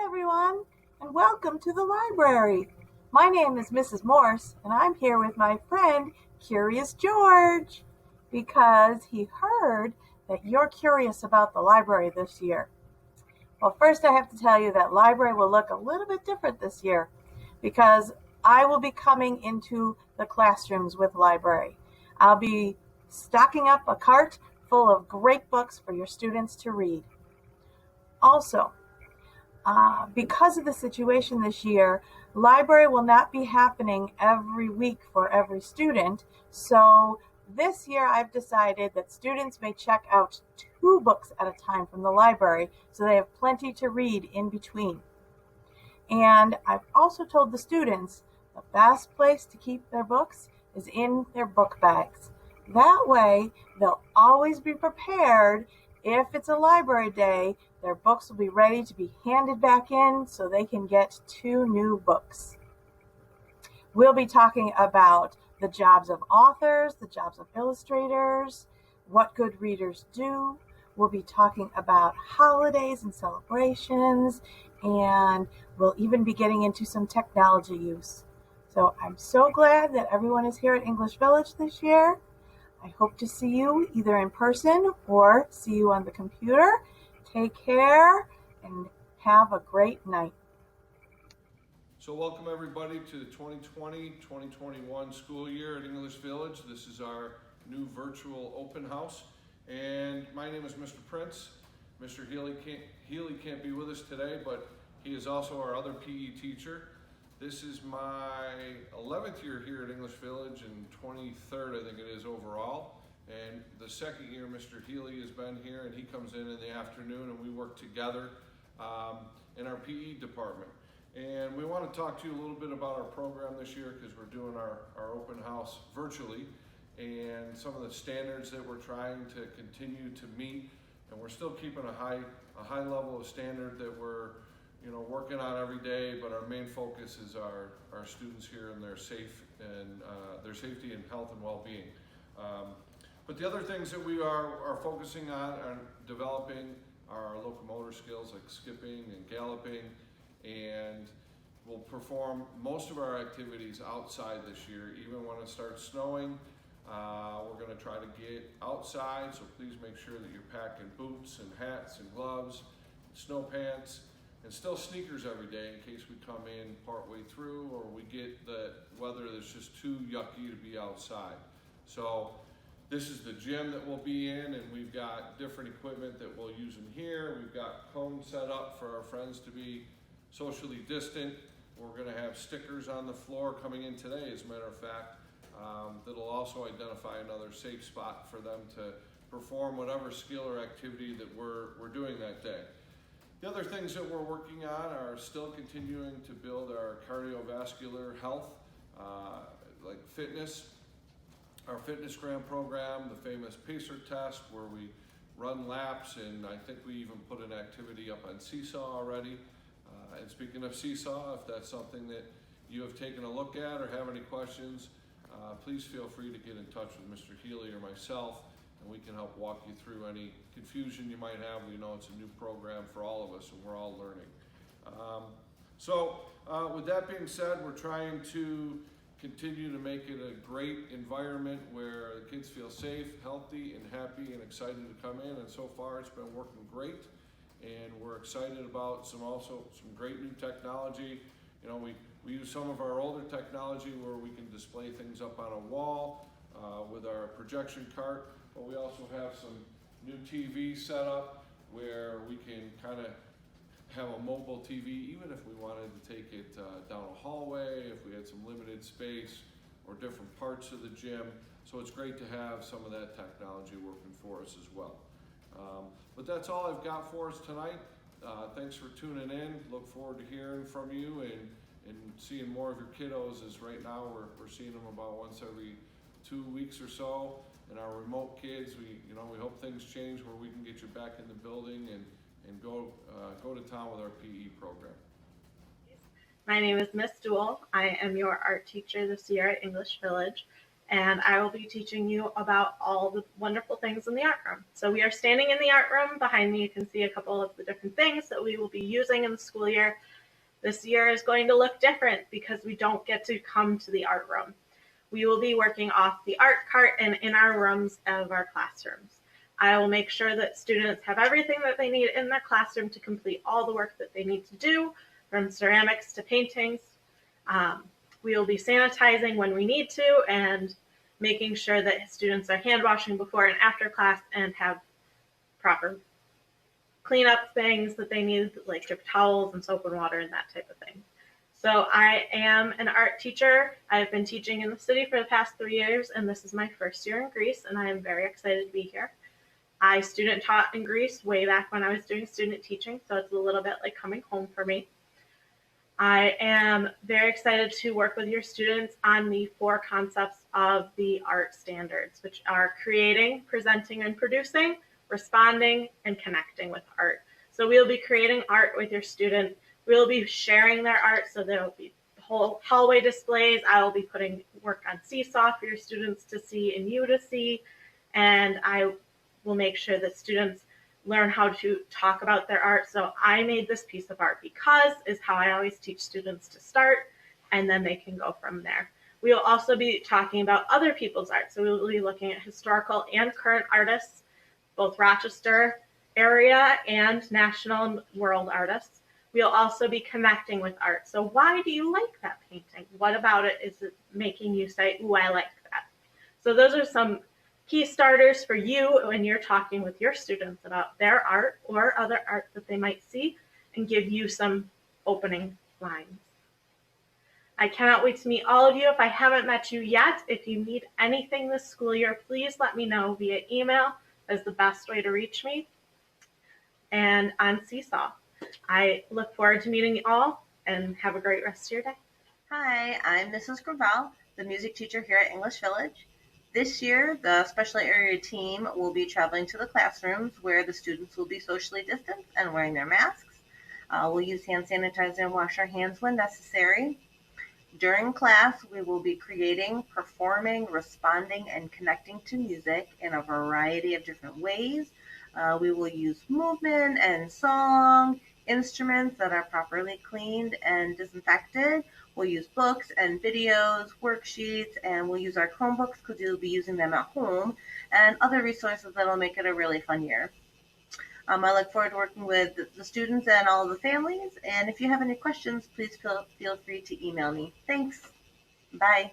everyone, and welcome to the library. My name is Mrs. Morse, and I'm here with my friend, Curious George, because he heard that you're curious about the library this year. Well, first I have to tell you that library will look a little bit different this year because I will be coming into the classrooms with library. I'll be stocking up a cart full of great books for your students to read. Also, because of the situation this year, library will not be happening every week for every student. So this year I've decided that students may check out 2 books at a time from the library so they have plenty to read in between. And I've also told the students the best place to keep their books is in their book bags. That way, they'll always be prepared. If it's a library day, their books will be ready to be handed back in so they can get 2 new books. We'll be talking about the jobs of authors, the jobs of illustrators, what good readers do. We'll be talking about holidays and celebrations, and we'll even be getting into some technology use. So I'm so glad that everyone is here at English Village this year. I hope to see you either in person or see you on the computer. Take care and have a great night. So welcome everybody to the 2020-2021 school year at English Village. This is our new virtual open house. And my name is Mr. Prince. Mr. Healy can't be with us today, but he is also our other PE teacher. This is my 11th year here at English Village and 23rd, I think it is, overall. And the second year Mr. Healy has been here, and he comes in the afternoon and we work together in our PE department. And we want to talk to you a little bit about our program this year because we're doing our open house virtually and some of the standards that we're trying to continue to meet. And we're still keeping a high level of standard that we're working on every day, but our main focus is our students here and their safety and health and well-being. But the other things that we are focusing on are developing our locomotor skills like skipping and galloping, and we'll perform most of our activities outside this year. Even when it starts snowing, we're going to try to get outside, so please make sure that you're packing boots and hats and gloves, snow pants, and still sneakers every day in case we come in partway through or we get the weather that's just too yucky to be outside. So this is the gym that we'll be in, and we've got different equipment that we'll use in here. We've got cones set up for our friends to be socially distant. We're going to have stickers on the floor coming in today, as a matter of fact, that'll also identify another safe spot for them to perform whatever skill or activity that we're doing that day. The other things that we're working on are still continuing to build our cardiovascular health, like fitness, our FitnessGram program, the famous PACER test where we run laps, and I think we even put an activity up on Seesaw already. And speaking of Seesaw, if that's something that you have taken a look at or have any questions, please feel free to get in touch with Mr. Healy or myself, and we can help walk you through any confusion you might have. We know it's a new program for all of us, and we're all learning. With that being said, we're trying to continue to make it a great environment where the kids feel safe, healthy, and happy and excited to come in, and so far it's been working great. And we're excited about some great new technology. We use some of our older technology where we can display things up on a wall with our projection cart, but we also have some new TV set up where we can kind of have a mobile TV, even if we wanted to take it down a hallway, if we had some limited space or different parts of the gym. So it's great to have some of that technology working for us as well. But that's all I've got for us tonight. Thanks for tuning in. Look forward to hearing from you and seeing more of your kiddos, as right now we're seeing them about once every 2 weeks or so. And our remote kids, we hope things change where we can get you back in the building and go to town with our PE program. My name is Miss Duell. I am your art teacher this year at English Village. and I will be teaching you about all the wonderful things in the art room. So we are standing in the art room. Behind me, you can see a couple of the different things that we will be using in the school year. This year is going to look different because we don't get to come to the art room. We will be working off the art cart and in our rooms of our classrooms. I will make sure that students have everything that they need in their classroom to complete all the work that they need to do, from ceramics to paintings. We will be sanitizing when we need to and making sure that students are hand washing before and after class and have proper cleanup things that they need, like paper towels and soap and water and that type of thing. So I am an art teacher. I've been teaching in the city for the past 3 years, and this is my first year in Greece, and I am very excited to be here. I student taught in Greece way back when I was doing student teaching, so it's a little bit like coming home for me. I am very excited to work with your students on the 4 concepts of the art standards, which are creating, presenting and producing, responding, and connecting with art. So we'll be creating art with your student. We'll be sharing their art, so there will be whole hallway displays. I will be putting work on Seesaw for your students to see and you to see, and I will make sure that students learn how to talk about their art. So I made this piece of art because is how I always teach students to start, and then they can go from there. We will also be talking about other people's art. So we will be looking at historical and current artists, both Rochester area and national and world artists. We'll also be connecting with art. So why do you like that painting? What about it is it making you say, ooh, I like that? So those are some key starters for you when you're talking with your students about their art or other art that they might see, and give you some opening lines. I cannot wait to meet all of you. If I haven't met you yet, if you need anything this school year, please let me know via email. That's the best way to reach me. And on Seesaw. I look forward to meeting you all, and have a great rest of your day. Hi, I'm Mrs. Gravel, the music teacher here at English Village. This year, the special area team will be traveling to the classrooms where the students will be socially distanced and wearing their masks. We'll use hand sanitizer and wash our hands when necessary. During class, we will be creating, performing, responding, and connecting to music in a variety of different ways. We will use movement and song, instruments that are properly cleaned and disinfected. We'll use books and videos, worksheets, and we'll use our Chromebooks because you'll be using them at home, and other resources that will make it a really fun year. I look forward to working with the students and all of the families, and if you have any questions, please feel free to email me. Thanks. Bye.